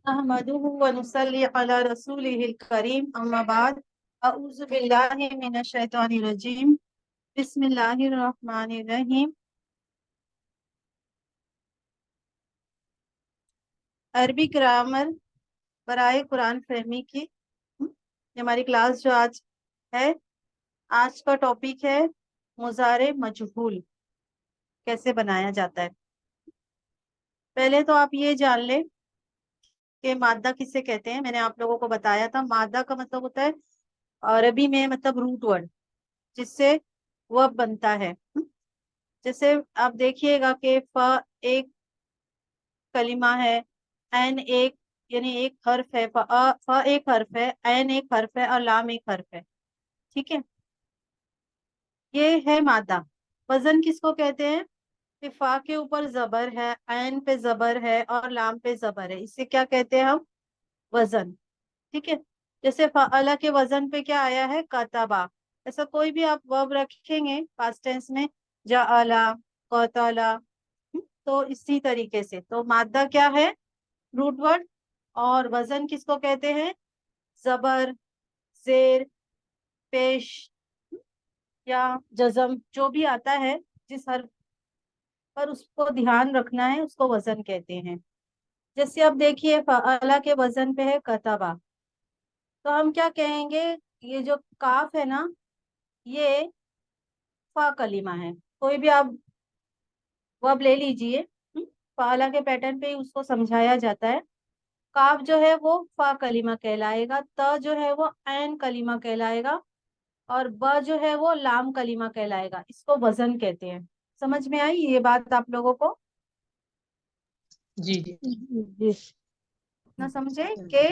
نحمده ونصلي على رسوله الكريم اما بعد اعوذ باللہ من الشیطان الرجیم بسم اللہ الرحمن الرحیم. عربی گرامر برائے قرآن فہمی کی یہ ہماری کلاس جو آج ہے. آج کا ٹاپک ہے مضارع مجہول کیسے بنایا جاتا ہے. پہلے تو آپ یہ جان لیں کہ مادہ کسے کہتے ہیں. میں نے آپ لوگوں کو بتایا تھا مادہ کا مطلب ہوتا ہے عربی میں مطلب روٹ ورڈ جس سے ورب بنتا ہے. جیسے آپ دیکھیے گا کہ فا ایک کلمہ ہے، عین ایک یعنی ایک حرف ہے، فا ایک حرف ہے، عین ایک حرف ہے اور لام ایک حرف ہے. ٹھیک ہے، یہ ہے مادہ. وزن کس کو کہتے ہیں؟ کہ فا کے اوپر زبر ہے، عین پہ زبر ہے اور لام پہ زبر ہے، اسے کیا کہتے ہیں ہم؟ وزن. ٹھیک ہے، جیسے فعلا کے وزن پہ کیا آیا ہے؟ کتبا. ایسا کوئی بھی آپ ورب رکھیں گے پاسٹ ٹینس میں، جعلا، قتلا، تو اسی طریقے سے. تو مادہ کیا ہے؟ Root word. اور وزن کس کو کہتے ہیں؟ زبر، زیر، پیش یا جزم جو بھی آتا ہے جس حرف پر اس کو دھیان رکھنا ہے اس کو وزن کہتے ہیں. جیسے اب دیکھیے فعلا کے وزن پہ ہے کتبا، تو ہم کیا کہیں گے؟ یہ جو کاف ہے نا یہ فا کلمہ ہے. کوئی بھی آپ ورب لے لیجئے، فعلا کے پیٹرن پہ ہی اس کو سمجھایا جاتا ہے. کاف جو ہے وہ فا کلمہ کہلائے گا، تا جو ہے وہ عین کلمہ کہلائے گا اور با جو ہے وہ لام کلمہ کہلائے گا. اس کو وزن کہتے ہیں. سمجھ میں آئی یہ بات آپ لوگوں کو؟ جی جی. نہ سمجھے کہ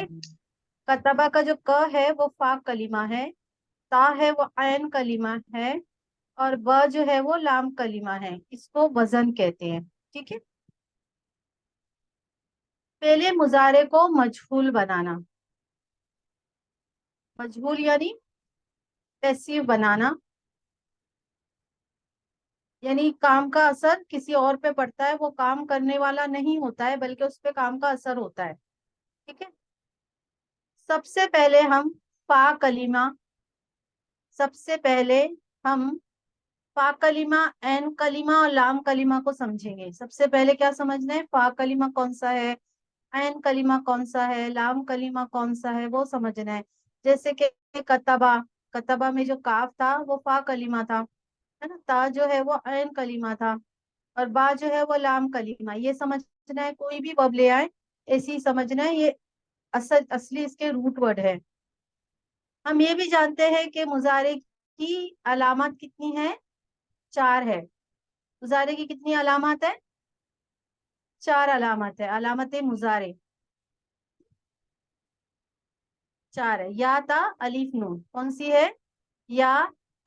کتبہ کا جو ک ہے وہ فا کلمہ ہے، تا ہے وہ عین کلمہ ہے اور با جو ہے وہ لام کلمہ ہے. اس کو وزن کہتے ہیں. ٹھیک ہے، پہلے مضارع کو مجہول بنانا. مجہول یعنی پیسیو بنانا، یعنی کام کا اثر کسی اور پہ پڑتا ہے، وہ کام کرنے والا نہیں ہوتا ہے بلکہ اس پہ کام کا اثر ہوتا ہے. ٹھیک ہے، سب سے پہلے ہم فا کلمہ فا کلمہ، عین کلمہ اور لام کلمہ کو سمجھیں گے. سب سے پہلے کیا سمجھنا ہے؟ فا کلمہ کون سا ہے، عین کلمہ کون سا ہے، لام کلمہ کون سا ہے، وہ سمجھنا ہے. جیسے کہ کتبہ میں جو کاف تھا وہ فا کلمہ تھا، ہے نا. تا جو ہے وہ عین کلمہ تھا اور با جو ہے وہ لام کلمہ. یہ سمجھنا ہے، کوئی بھی ورب لے آئے ایسی سمجھنا ہے، یہ اصلی اس کے روٹ ورڈ ہے. ہم یہ بھی جانتے ہیں کہ مضارع کی علامات کتنی ہیں؟ 4 ہے. مضارع کی کتنی علامات ہے؟ 4 علامات ہے. علامت مضارع 4 ہے. یا تا الف نون. کون سی ہے؟ یا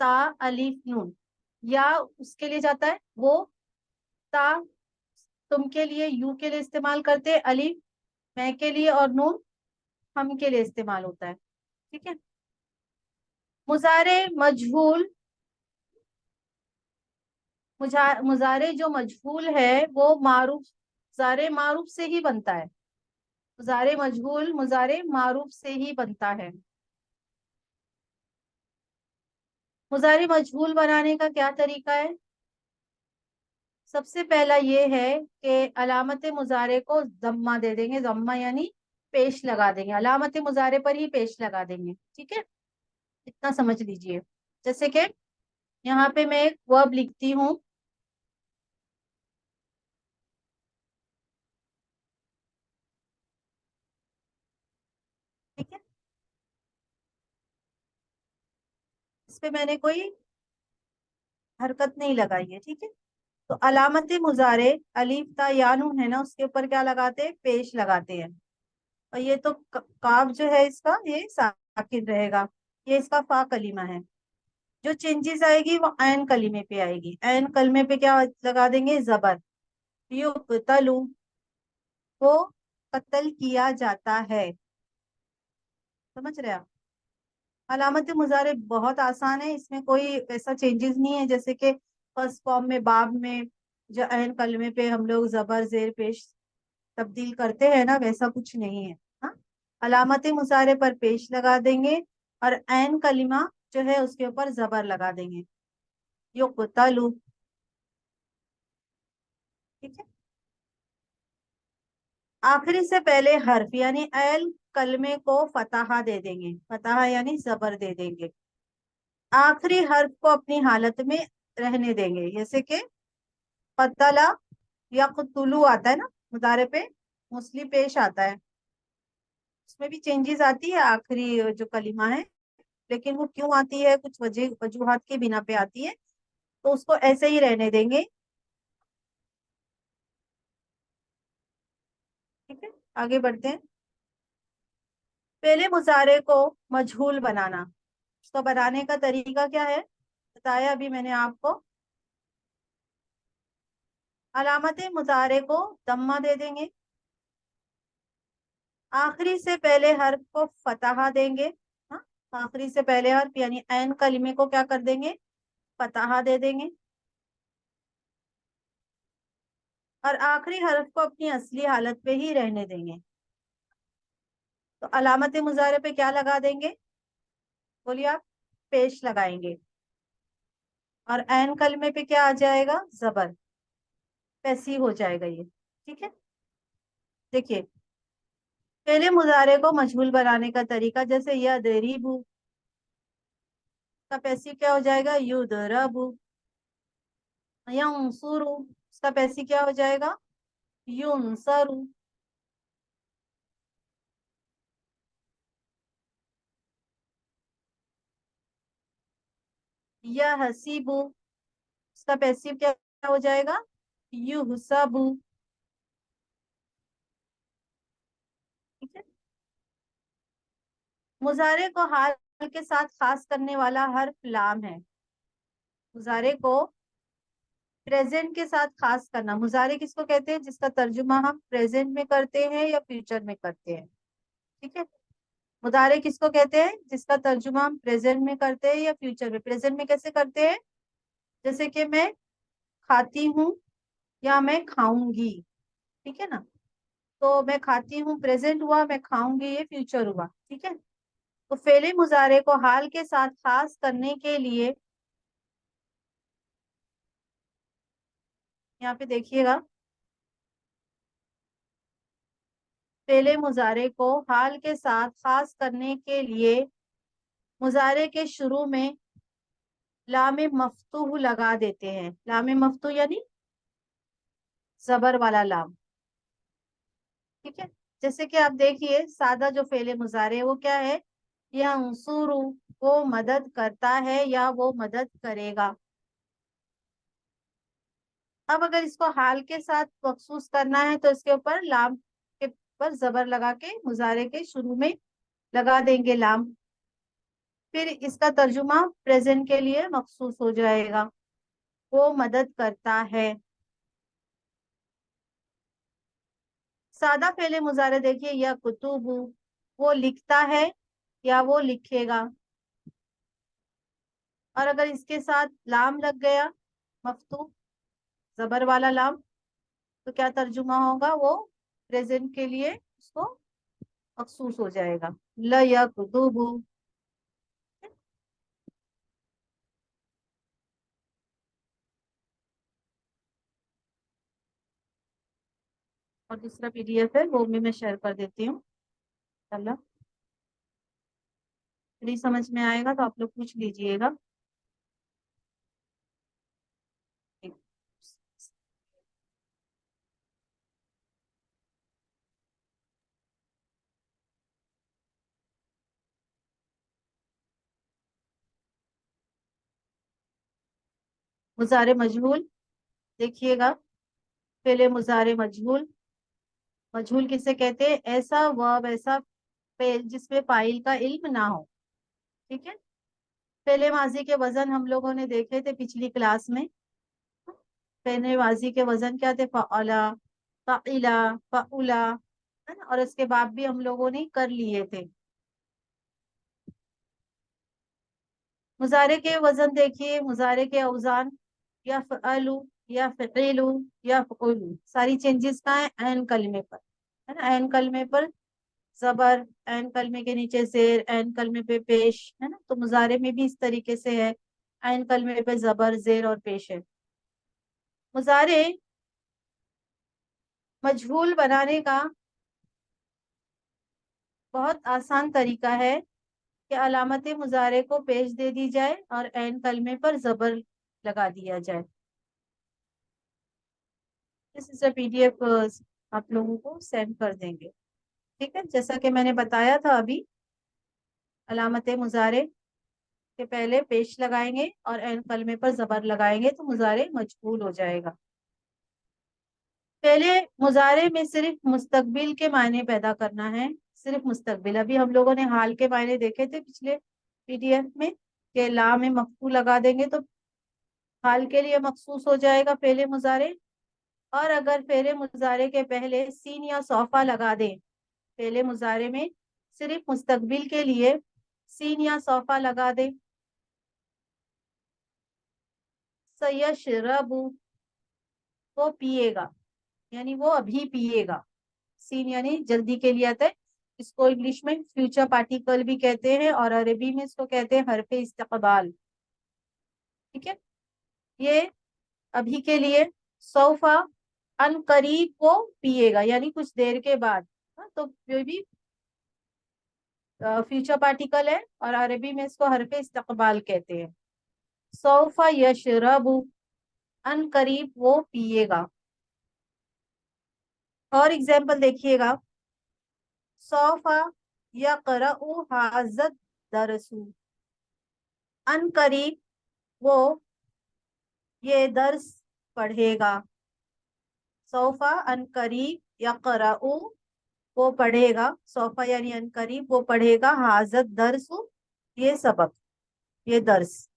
تا الف نون. یا اس کے لیے جاتا ہے وہ، تا تم کے لیے، یو کے لیے استعمال کرتے، الف میں کے لیے اور نون ہم کے لیے استعمال ہوتا ہے. ٹھیک ہے، مضارع مجہول، مضارع جو مجہول ہے وہ مضارع معروف سے ہی بنتا ہے. مضارع مجہول مضارع معروف سے ہی بنتا ہے. مضارع مجہول بنانے کا کیا طریقہ ہے؟ سب سے پہلا یہ ہے کہ علامت مضارع کو ضمہ دے دیں گے. ضمہ یعنی پیش لگا دیں گے، علامت مضارع پر ہی پیش لگا دیں گے. ٹھیک ہے، اتنا سمجھ لیجئے. جیسے کہ یہاں پہ میں ایک ورب لکھتی ہوں، ٹھیک ہے، اس پہ میں نے کوئی حرکت نہیں لگائی ہے. ٹھیک ہے، تو علامت مضارع الف تا یا نون ہے نا، اس کے اوپر کیا لگاتے ہیں؟ پیش لگاتے ہیں. اور یہ تو کاف جو ہے اس کا یہ ساکن رہے گا، یہ اس کا فا کلمہ ہے. جو چینجز آئے گی وہ عین کلمے پہ آئے گی. عین کلمے پہ کیا لگا دیں گے؟ زبر. یقتلو، کو قتل کیا جاتا ہے. سمجھ رہے آپ؟ علامت مضارع بہت آسان ہے، اس میں کوئی ایسا چینجز نہیں ہے جیسے کہ فرسٹ فارم میں باب میں جو عین کلمے پہ ہم لوگ زبر زیر پیش तब्दील करते हैं ना, वैसा कुछ नहीं है। हाँ, अलामत मुजारे पर पेश लगा देंगे और ऐन कलिमा जो है उसके ऊपर जबर लगा देंगे, युक़्तलु। ठीक है। आखिरी से पहले हर्फ यानी ऐल कलमे को फतहा दे देंगे, फतहा यानी जबर दे देंगे। आखिरी हर्फ को अपनी हालत में रहने देंगे, जैसे कि कतला या कुतुलू आता है ना मुदारे पे, मुस्ली पेश आता है, उसमें भी चेंजेस आती है आखिरी जो कलिमा है, लेकिन वो क्यों आती है, कुछ वजह वजूहात की बिना पे आती है, तो उसको ऐसे ही रहने देंगे। ठीक है, आगे बढ़ते हैं। पहले मुजारे को मजहूल बनाना, उसको बनाने का तरीका क्या है बताया अभी मैंने आपको। अलामत मुजारे को दम्मा दे देंगे, आखिरी से पहले हर्फ को फतहा देंगे। हाँ, आखिरी से पहले हर्फ यानी ऐन कलिमे को क्या कर देंगे, फतहा दे देंगे, और आखिरी हर्फ को अपनी असली हालत पे ही रहने देंगे। तो अलामत मुजारे पे क्या लगा देंगे, बोलिए आप, पेश लगाएंगे, और ऐन कलमे पे क्या आ जाएगा, जबर, पैसी हो जाएगा ये। ठीक है। देखिए, पहले मुजारे को मजहूल बनाने का तरीका, जैसे यदरिबु का पैसी क्या हो जाएगा, युदरबु। यंसुरु उसका पैसी क्या हो जाएगा, युनसरु। यहसीबु उसका पैसिव क्या हो जाएगा, युहसबु। ठीक है। मुजारे को हाल के साथ खास करने वाला हर्फ लाम है। मुजारे को प्रेजेंट के साथ खास करना, मुजारे किसको कहते हैं, जिसका तर्जुमा हम प्रेजेंट में करते हैं या फ्यूचर में करते हैं। ठीक है। मुजारे किसको कहते हैं, जिसका तर्जुमा हम प्रेजेंट में करते हैं या फ्यूचर में। प्रेजेंट में कैसे करते हैं, जैसे कि मैं खाती हूँ या मैं खाऊंगी। ठीक है ना, तो मैं खाती हूँ प्रेजेंट हुआ, मैं खाऊंगी ये फ्यूचर हुआ। ठीक है। तो फेले मुजारे को हाल के साथ खास करने के लिए यहाँ पे देखिएगा, फेले मुजारे को हाल के साथ खास करने के लिए मुजारे के शुरू में लाम मफ्तूह लगा देते हैं। लाम मफ्तूह यानी जबर वाला लाम। ठीक है। जैसे कि आप देखिए, सादा जो फेले मुजारे वो क्या है, यंसुरु, वो मदद करता है या वो मदद करेगा। अब अगर इसको हाल के साथ मखसूस करना है तो इसके ऊपर लाम के पर जबर लगा के मुजारे के शुरू में लगा देंगे लाम, फिर इसका तर्जुमा प्रेजेंट के लिए मखसूस हो जाएगा, वो मदद करता है। सादा फेले मुजारे देखिए, या कुतुबु, वो लिखता है या वो लिखेगा। और अगर इसके साथ लाम लग गया, मफ्तू जबर वाला लाम, तो क्या तर्जुमा होगा, वो प्रेजेंट के लिए उसको मखसूस हो जाएगा, ल या कुतुबु। और दूसरा पीडीएफ है वो भी मैं शेयर कर देती हूँ, इंशाल्लाह नहीं समझ में आएगा तो आप लोग पूछ लीजिएगा। मुजारे मजहूल देखिएगा, पहले मुजारे मजहूल, मजहूल किसे कहते हैं, ऐसा वर्ब, ऐसा फेल जिसमें फाइल का इल्म ना हो। ठीक है। पहले माजी के वजन हम लोगों ने देखे थे पिछली क्लास में, पहले माजी के वजन क्या थे, फ़अला, फ़अिला, फ़अुला, है ना, और इसके बाद भी हम लोगों ने कर लिए थे। मुजारे के वजन देखिए, मुजारे के औजान, या फ़अलु, या फ़इलु, या फ़उलु, सारी चेंजेस कहाँ है, ऐन कलमे पर। है ना। ऐन कलमे पर जबर, ऐन कलमे के नीचे जेर, ऐन कलमे पे पेश, है ना। तो मुजारे में भी इस तरीके से है, ऐन कलमे पे जबर जेर और पेश है। मुजारे मजहूल बनाने का बहुत आसान तरीका है कि अलामत मुजारे को पेश दे दी जाए और ऐन कलमे पर जबर लगा दिया जाए। दिस इज PDF, आप लोगों को सेंड कर देंगे। ठीक है, जैसा कि मैंने बताया था अभी, अलामत मुजारे के पहले पेश लगाएंगे और ऐन कलमे पर जबर लगाएंगे तो मुजारे मजबूल हो जाएगा। पहले मुजारे में सिर्फ मुस्तकबिल के मायने पैदा करना है, सिर्फ मुस्तकबिल। अभी हम लोगों ने हाल के मायने देखे थे पिछले PDF में, कि ला में मक्फू लगा देंगे तो हाल के लिए मखसूस हो जाएगा पहले मुजारे। और अगर पहले मुजारे के पहले सीन या सौफा लगा दें, पहले मुजारे में सिर्फ मुस्तकबिल के लिए सीन या सौफा लगा दें, सयशरबु, वो पिएगा, यानी वो अभी पिएगा। सीन यानी जल्दी के लिए आता है, इसको इंग्लिश में फ्यूचर पार्टिकल भी कहते हैं और अरबी में इसको कहते हैं हरफे इस्तकबाल। ठीक है, ये अभी के लिए। सौफा, अन करीब वो पिएगा, यानी कुछ देर के बाद। हाँ, तो ये भी फ्यूचर पार्टिकल है और अरबी में इसको हरफे इस्तकबाल कहते हैं। सौफा यशरबु, अन करीब वो पिएगा। और एग्जाम्पल देखिएगा, सौफा यक़रउ हाज़ा दरसु, अन करीब वो ये दर्स पढ़ेगा। सौफा अन करीब यक़रउ, वो पढ़ेगा। सौफा यानी अन करीब वो पढ़ेगा, हाज़ा दरसु, ये सबक, ये दर्स।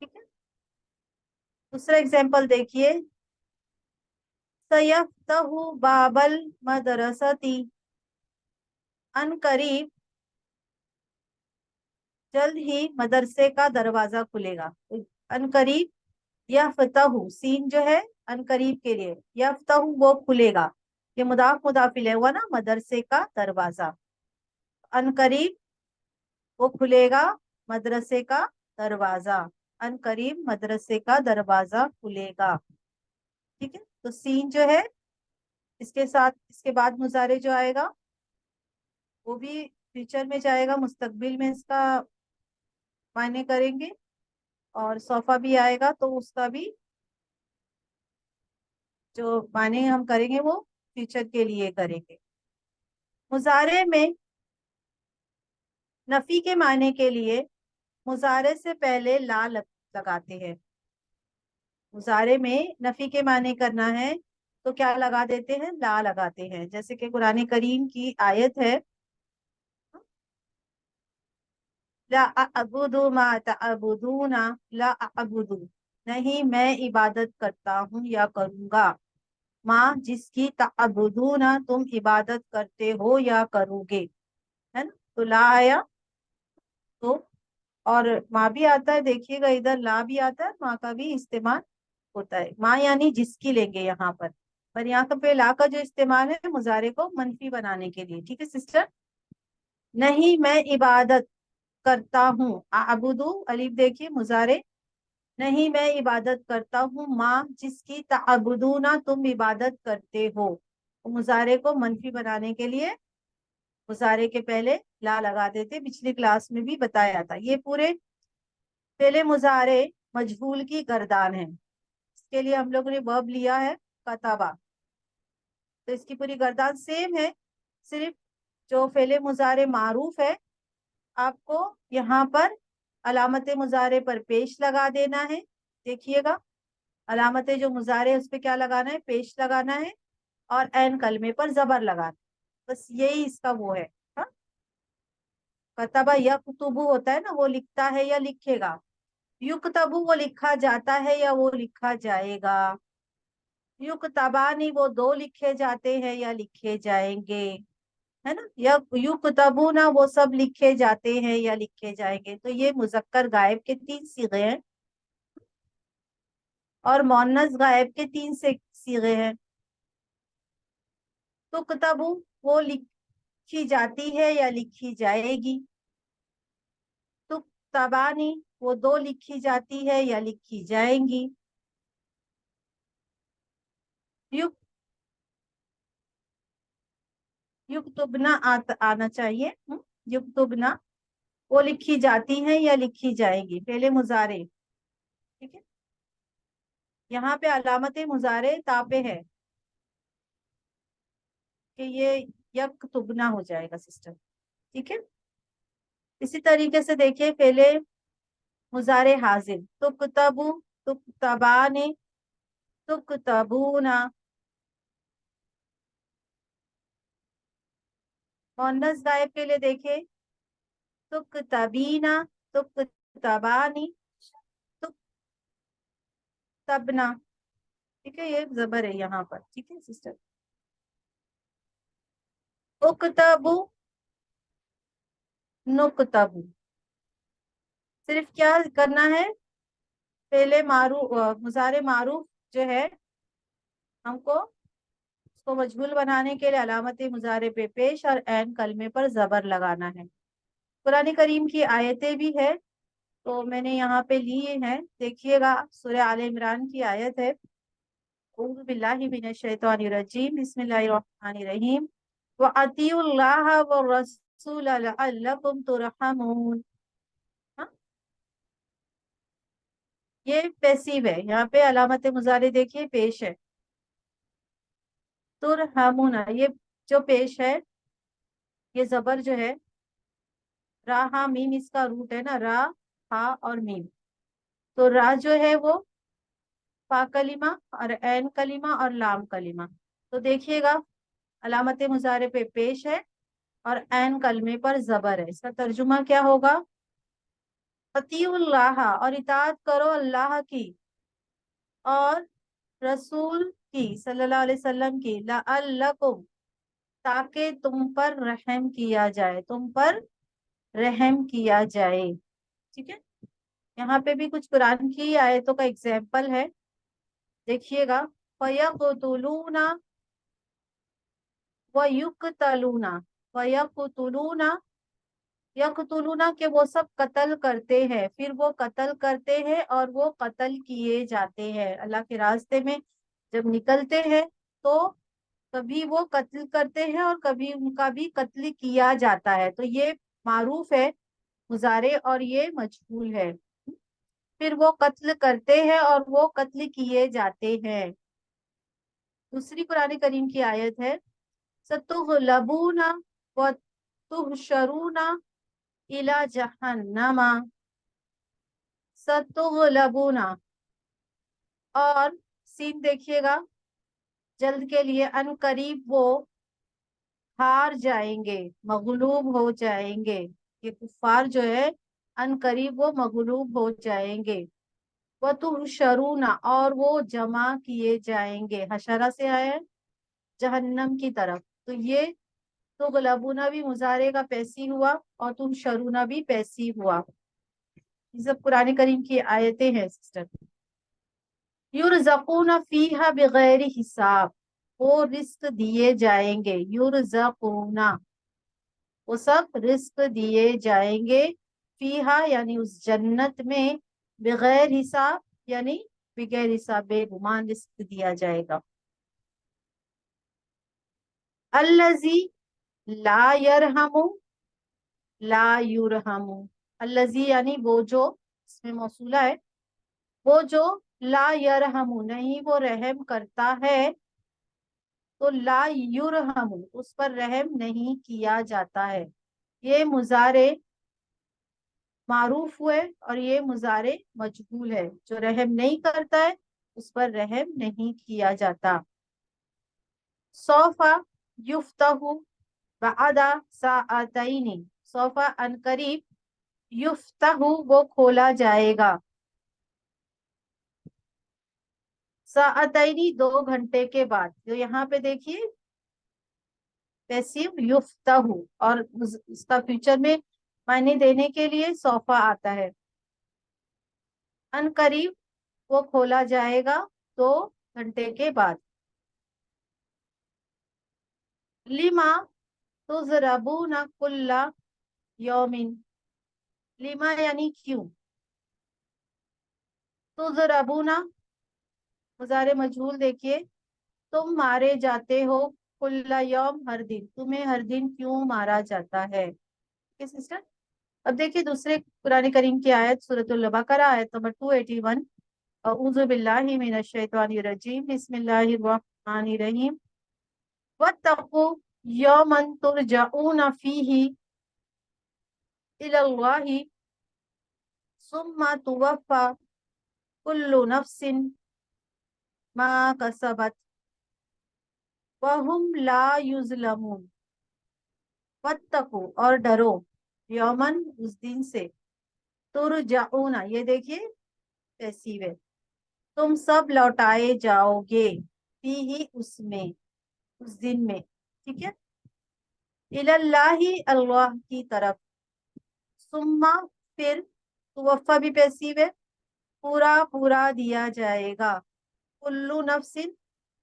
ठीक है, दूसरा एग्जाम्पल देखिए, सयफ्तहु बाबल मदरसती, अन करीब जल्द ही मदरसे का दरवाजा खुलेगा। अन करीब, यफ्तहु सीन जो है अन करीब के लिए, यफ्तहु वो खुलेगा, ये मुदाफ मुदाफिल है हुआ ना, मदरसे का दरवाजा। अन करीब वो खुलेगा मदरसे का दरवाजा, अन करीब मदरसे का दरवाजा खुलेगा। ठीक है, तो सीन जो है इसके साथ, इसके बाद मुजारे जो आएगा वो भी फ्यूचर में जाएगा, मुस्तकबिल में इसका मायने करेंगे। और सोफा भी आएगा तो उसका भी जो मायने हम करेंगे वो फ्यूचर के लिए करेंगे। मुजारे में नफी के मायने के लिए मुजारे से पहले ला लगाते हैं। मुजारे में नफी के मायने करना है तो क्या लगा देते हैं, ला लगाते हैं। जैसे कि कुरान करीम की आयत है, ला अबुदु मा तअबुदूना, ला अबुदु, नहीं मैं इबादत करता हूँ या करूंगा, माँ जिसकी तअबुदूना तुम इबादत करते हो या करोगे, है ना। तो ला आया तो, और माँ भी आता है, देखिएगा इधर ला भी आता है, माँ का भी इस्तेमाल होता है। माँ यानी जिसकी लेंगे यहाँ पर यहाँ पे ला का जो इस्तेमाल है मुजारे को मनफी बनाने के लिए। ठीक है सिस्टर, नहीं मैं इबादत करता हूँ, अबुदू अलीफ देखिए मुजारे, नहीं मैं इबादत करता हूँ, माँ जिसकी तअबुदूना तुम इबादत करते हो। तो मुजारे को मनफी बनाने के लिए मुजारे के पहले ला लगा देते, पिछली क्लास में भी बताया था। ये पूरे पहले मुजारे मजहूल की गर्दान है, इसके लिए हम लोगों ने वर्ब लिया है कताबा, तो इसकी पूरी गर्दान सेम है। सिर्फ जो फेले मुजारे मारूफ है, आपको यहाँ पर अलामत मुजारे पर पेश लगा देना है। देखिएगा, अलामत जो मुजारे है उस पर क्या लगाना है, पेश लगाना है, और एन कलमे पर जबर लगाना, बस यही इसका वो है। हाँ, कतबा यकतुबु होता है ना, वो लिखता है या लिखेगा, युक्तबु वो लिखा जाता है या वो लिखा जाएगा, युक्तबानी वो दो लिखे जाते हैं या लिखे जाएंगे, है ना। या युक्तबूना वो सब लिखे जाते हैं या लिखे जाएंगे। तो ये मुजक्कर गायब के 3 सीगे हैं और मोन्नस गायब के 3 से सीगे हैं। तुकतबु वो लिखी जाती है या लिखी जाएगी। तुकतबानी वो दो लिखी जाती है या लिखी जाएंगी। युक युक्तुबना आना चाहिए। युक्तुबना वो लिखी जाती हैं या लिखी जाएगी, पहले मुजारे। ठीक है, यहाँ पे अलामत मुजारे तापे है कि ये यक्तुबना हो जाएगा सिस्टम। ठीक है, इसी तरीके से देखिए, पहले मुजारे हाजिर, तुकतबु, तुकतबाने, तुकतबूना। मुअन्नस गायब के लिए देखिए, तुकतबीना, तुकतबानी, तुकतबना। ठीक है, ये जबर है यहाँ पर। ठीक है सिस्टर, उकतबु, नुकतबु। सिर्फ क्या करना है, पहले मुजारे मारूफ जो है, हमको उसको मजबूल बनाने के लिए अलामत मुजारे पे पेश और ऐन कलमे पर जबर लगाना है। कुरान करीम की आयतें भी है, तो मैंने यहाँ पे लिए हैं, देखिएगा। सूरह आले इमरान की आयत है, औज़ु बिल्लाहि मिनश शैतानिर रजीम, बिस्मिल्लाहिर रहमानिर रहीम, व अतीउल्लाह व रसूल लअल्लकुम तुरहमून। हाँ, ये पैसिव है, यहाँ पे अलामत मुजारे देखिए पेश है, तुरहमूना। ये जो पेश है, ये जबर जो है, रा हा मीम, इसका रूट है ना, रा हा और मीम। तो रा जो है वो फा कलिमा, और ऐन कलिमा और लाम कलिमा। तो देखिएगा, अलामत मुजारे पे पेश है और ऐन कलमे पर जबर है। इसका तर्जुमा क्या होगा, अतीउल्लाह, और इताअत करो अल्लाह की और रसूल की सल्लल्लाहु अलैहि वसल्लम की, लअल्लकुम, ताकि तुम पर रहम किया जाए, तुम पर रहम किया जाए। ठीक है, यहाँ पे भी कुछ कुरान की आयतों का एग्जाम्पल है, देखिएगा। फयक़तुलूना व युक़तलूना, फयक़तुलूना, यक़तुलूना के वो सब कत्ल करते हैं, फिर वो कत्ल करते हैं और वो कत्ल किए जाते हैं। अल्लाह के रास्ते में जब निकलते हैं तो कभी वो कत्ल करते हैं और कभी उनका भी कत्ल किया जाता है। तो ये मारूफ है मुजारे और ये मजहूल है। फिर वो कत्ल करते हैं और वो कत्ल किए जाते हैं। दूसरी कुरान करीम की आयत है, सतुगलबूना व तुहशरूना इला जहन्नमा। सतुगलबूना, और सीन देखिएगा, जल्द के लिए, अन करीब वो हार जाएंगे, मगलूब हो जाएंगे। ये कुफार जो है, अन करीब वो मगलूब हो जाएंगे। वह तुहशरूना, और वो जमा किए जाएंगे, हशरा से आया है, जहन्नम की तरफ। तो ये तो गुलाबूना भी मुजारे का पैसी हुआ और तुम शरूना भी पैसी हुआ। ये सब कुरान करीम की आयतें हैं सिस्टर। युरज़क़ूना फीहा बिगैर हिसाब, वो रिस्क दिए जाएंगे। युरज़क़ूना, वो सब रिस्क दिए जाएंगे। फीहा यानी उस जन्नत में, बगैर हिसाब यानी बगैर हिसाब, बेगुमान रिस्क दिया जाएगा। अल्लजी ला यरहमु, ला युरहमु। अल्लजी यानी वो जो, इसमें मौसूला है, वो जो ला यरहमु, नहीं वो रहम करता है। तो ला युरहमु, उस पर रहम नहीं किया जाता है। ये मुजारे मारूफ हुए और ये मुजारे मजहूल है, जो रहम नहीं करता है उस पर रहम नहीं किया जाता। सौफा युफ्तहु बअदा साअतैनी, सौफा अनकरीब, युफ्तहु वो खोला जाएगा, साअतैनी 2 घंटे के बाद। तो यहाँ पे देखिए पैसिव युफ्तहु, और उसका फ्यूचर में मायने देने के लिए सौफा आता है। अनकरीब वो खोला जाएगा 2 घंटे के बाद। लिमा तुज़रबूना कुल्ला यौमिन, लिमा यानी क्यों, तुज़रबूना मुज़ारे मजहूल देखिए, तुम मारे जाते हो, कुल्ला यौम हर दिन, तुम्हें हर दिन क्यों मारा जाता है। ठीक सिस्टर। अब देखिए दूसरे कुरान करीम की आयत सूरतुल बकरा आयत नंबर 281। औज़ु बिल्लाहि मिनश शैतानिर रजीम, बिस्मिल्लाहिर रहमानिर रहीम। वत्तक़ू यौमन तुरजऊना फीही इलल्लाहि सुम्मा तुवफ़्फ़ा कुल्लु नफ्सिन मा कसबत वहुम ला युज़लमून। वत्तकू और डरो, यौमन उस दिन से, तुरजाऊना ये देखिए पैसिव है, तुम सब लौटाए जाओगे, फी ही उसमें, उस दिन में, ठीक है, इलल्लाही अल्लाह की तरफ, सुम्मा फिर, तुवफ़्फ़ा भी पैसिव है, पूरा पूरा दिया जाएगा, कुल्लू नफ्सिन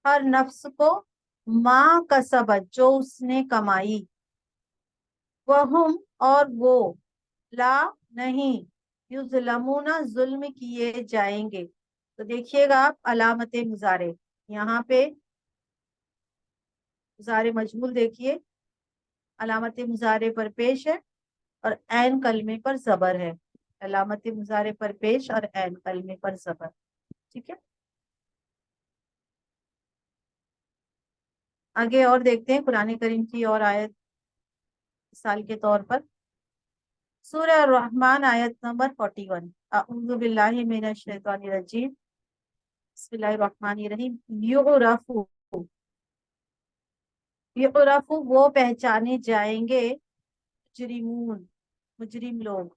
हर नफ्स को, माँ कसबत जो उसने कमाई, वहुम और वो, ला नहीं, युज़लमूना जुल्म किए जाएंगे। तो देखिएगा आप अलामत मुजारे, यहाँ पे मुजारे मजहूल देखिए, अलामत मुजारे पर पेश है और ऐन कलमे पर जबर है, अलामत मुजारे पर पेश और ऐन कलमे पर जबर, ठीक है। आगे और देखते हैं कुरान करीम की और आयत मिसाल के तौर पर, सूरह रहमान आयत नंबर 41। अऊज़ु बिल्लाहि मिनश शैतानिर रजीम, बिस्मिल्लाहिर रहमानिर रहीम। युरफु, युरफु वो पहचाने जाएंगे, मुजरिमून मुजरिम लोग,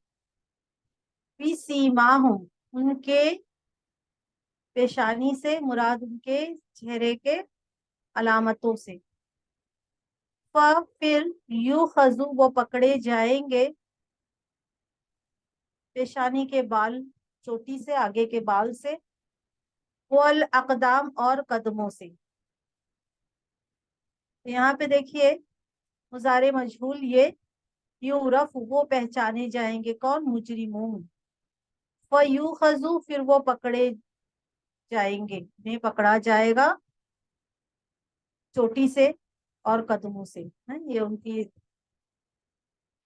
फी सीमाहुम उनके पेशानी से, मुराद उनके चेहरे के अलामतों से, फिर यू खजू वो पकड़े जाएंगे, पेशानी के बाल, चोटी से, आगे के बाल से, वल अकदाम और कदमों से। तो यहाँ पे देखिए मुजारे मजहूल ये, यूरफ वो पहचाने जाएंगे, कौन, मुजरिमून, फयू खजू फिर वो पकड़े जाएंगे, उन्हें पकड़ा जाएगा, चोटी से और कदमों से, है ये उनकी,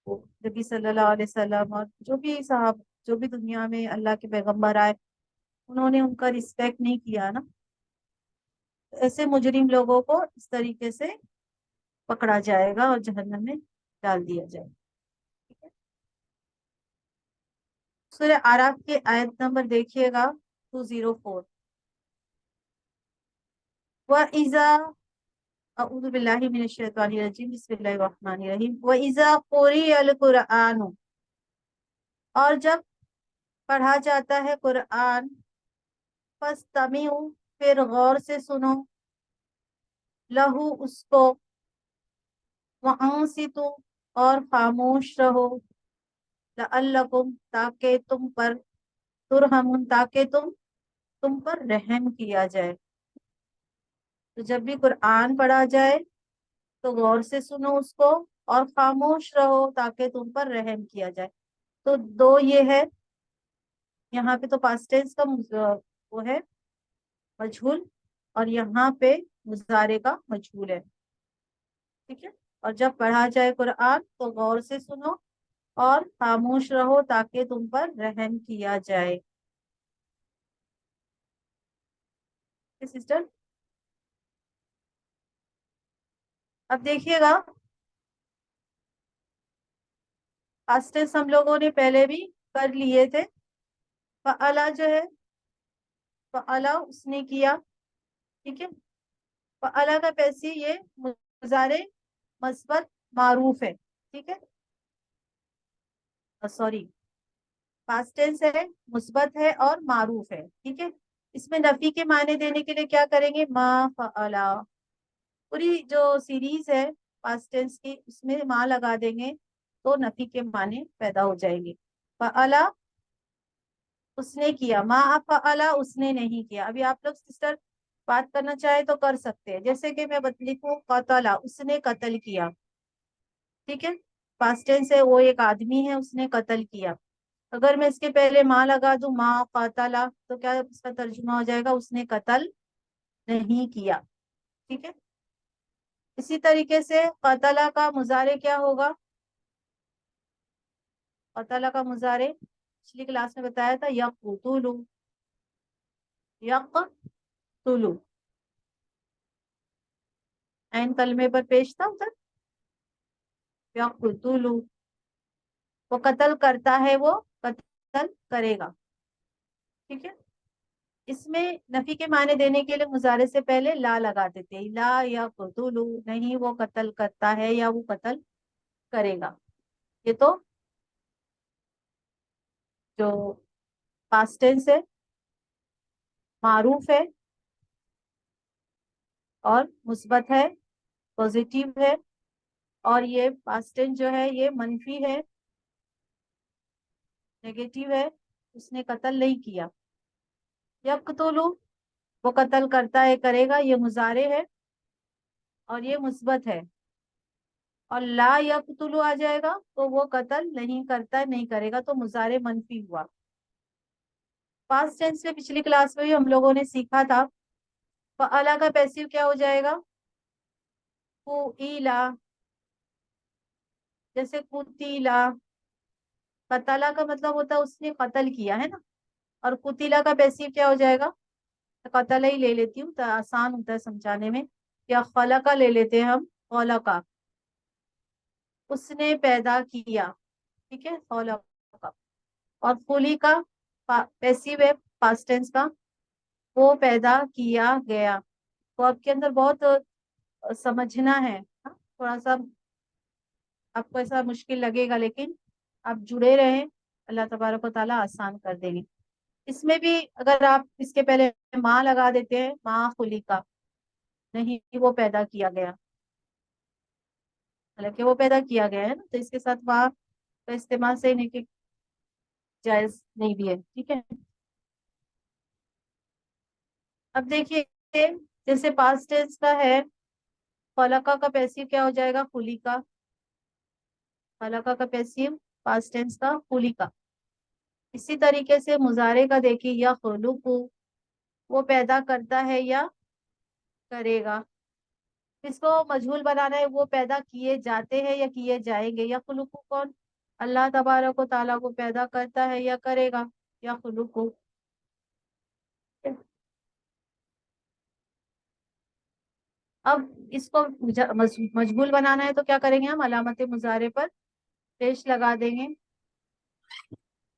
वो नबी सल्लल्लाहु अलैहि वसल्लम और जो भी साहब, जो भी दुनिया में अल्लाह के पैगंबर आए, उन्होंने उनका रिस्पेक्ट नहीं किया ना, तो ऐसे मुजरिम लोगों को इस तरीके से पकड़ा जाएगा और जहन्नम में डाल दिया जाएगा, ठीक है। सूरह आराफ की आयत नंबर देखिएगा 204। व इजा, अऊज़ु बिल्लाहि मिनश शैतानिर रजीम, बिस्मिल्लाहिर रहमानिर रहीम। व इजा कुरिअल कुरआन, और जब पढ़ा जाता है कुरआन, फस्तमिउ फिर गौर से सुनो, लहू उसको, वअंसितु और खामोश रहो, लअल्लकुम ताकि तुम पर, तुरहमुन ताकि तुम पर रहम किया जाए। तो जब भी कुरान पढ़ा जाए तो गौर से सुनो उसको और खामोश रहो ताकि तुम पर रहम किया जाए। तो दो ये है, यहाँ पे तो पास्ट टेंस का वो है मजहूल, और यहाँ पे मुजारे का मजहूल है, ठीक है। और जब पढ़ा जाए कुरान तो गौर से सुनो और खामोश रहो ताकि तुम पर रहम किया जाए, सिस्टर। अब देखिएगा पास्ट टेंस हम लोगों ने पहले भी कर लिए थे। फअला जो है, फअला उसने किया, ठीक है। फअला का पैसे ये मुजारे मस्बत मारूफ है, ठीक है, सॉरी, पास्ट टेंस है, मुस्बत है और मारूफ है, ठीक है। इसमें नफी के माने देने के लिए क्या करेंगे, मा फअला, पूरी जो सीरीज है पास्ट टेंस की उसमें मा लगा देंगे तो नफी के माने पैदा हो जाएंगे। फअला उसने किया, मा फअला उसने नहीं किया। अभी आप लोग सिस्टर बात करना चाहे तो कर सकते हैं। जैसे कि मैं लिखूं कतला, उसने कत्ल किया, ठीक है, पास्ट टेंस है, वो एक आदमी है, उसने कत्ल किया। अगर मैं इसके पहले माँ लगा दूं, माँ कतला, तो क्या इसका तर्जुमा हो जाएगा, उसने कत्ल नहीं किया। ठीक है। इसी तरीके से कतला का मुजारे क्या होगा, कतला का मुजारे पिछली क्लास में बताया था, यक़तुलु, यक़तुलु, ऐन कलमे पर पेश था उधर, यक़तुलु, वो कत्ल करता है, वो कत्ल करेगा। ठीक है। इसमें नफी के माने देने के लिए मुजारे से पहले ला लगा देते हैं, ला या कुतुलु, नहीं वो कत्ल करता है या वो कत्ल करेगा। ये तो जो पास्ट टेंस है, मारूफ है और मुस्बत है, पॉजिटिव है। और ये पास्ट टेंस जो है ये मनफी है, नेगेटिव है, उसने कत्ल नहीं किया। यक़तुलु, वो कत्ल करता है, करेगा, ये मुजारे है और ये मुस्बत है। और ला यक़तुलु आ जाएगा तो वो कत्ल नहीं करता, नहीं करेगा, तो मुजारे मनफी हुआ। पास्ट टेंस में पिछली क्लास में भी हम लोगों ने सीखा था, फअला का पैसिव क्या हो जाएगा, कुइला, जैसे कुतिला, कतला का मतलब होता है उसने कत्ल किया है ना, और कुतिला का पैसिव क्या हो जाएगा, तो कतला ही ले लेती हूँ तो आसान होता है समझाने में, या खला का ले लेते हैं हम, खला का, उसने पैदा किया। ठीक है, खला का। और खुली का पैसिव है पास्ट टेंस का, वो पैदा किया गया। तो आपके अंदर बहुत समझना है, हाँ? थोड़ा सा आपको ऐसा मुश्किल लगेगा, लेकिन आप जुड़े रहें, अल्लाह तबारक व ताला आसान कर देंगे। इसमें भी अगर आप इसके पहले माँ लगा देते हैं, माँ खुली का, नहीं वो पैदा किया गया, हालांकि वो पैदा किया गया है ना, तो इसके साथ माँ का इस्तेमाल सही नहीं कि जायज नहीं भी है। ठीक है। अब देखिए, जैसे पास्ट टेंस का है, खलका का पैसिव क्या हो जाएगा, खुली का, खलका का पैसिव पास्ट टेंस का खुली का। इसी तरीके से मुजारे का देखिए, या खुलुकु, वो पैदा करता है या करेगा। इसको मजहूल बनाना है, वो पैदा किए जाते हैं या किए जाएंगे। या खुलुकु कौन, अल्लाह तबारक व तआला को पैदा करता है या करेगा, या खुलुकु। अब इसको मजहूल बनाना है तो क्या करेंगे हम, अलामत मुजारे पर पेश लगा देंगे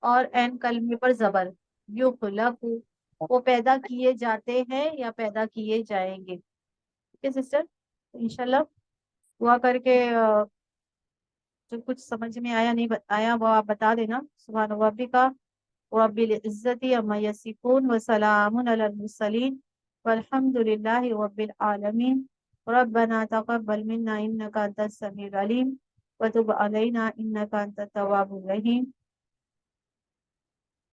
और एन कलमे पर जबर, यू खुलकु, वो पैदा किए जाते हैं या पैदा किए जाएंगे। ठीक है सिस्टर, तो इंशाल्लाह दुआ करके जो कुछ समझ में आया नहीं आया वो आप बता देना। सुभान रब्बिका रब्बिल इज्जति अम्मा यसिफून व सलामुन अलल मुरसलीन वल्हम्दुलिल्लाहि रब्बिल आलमीन। रब्बना तक़ब्बल मिन्ना इन्नका अंतस समीउल अलीम व तुब अलैना इन्नका अंतत तव्वाबुर रहीम।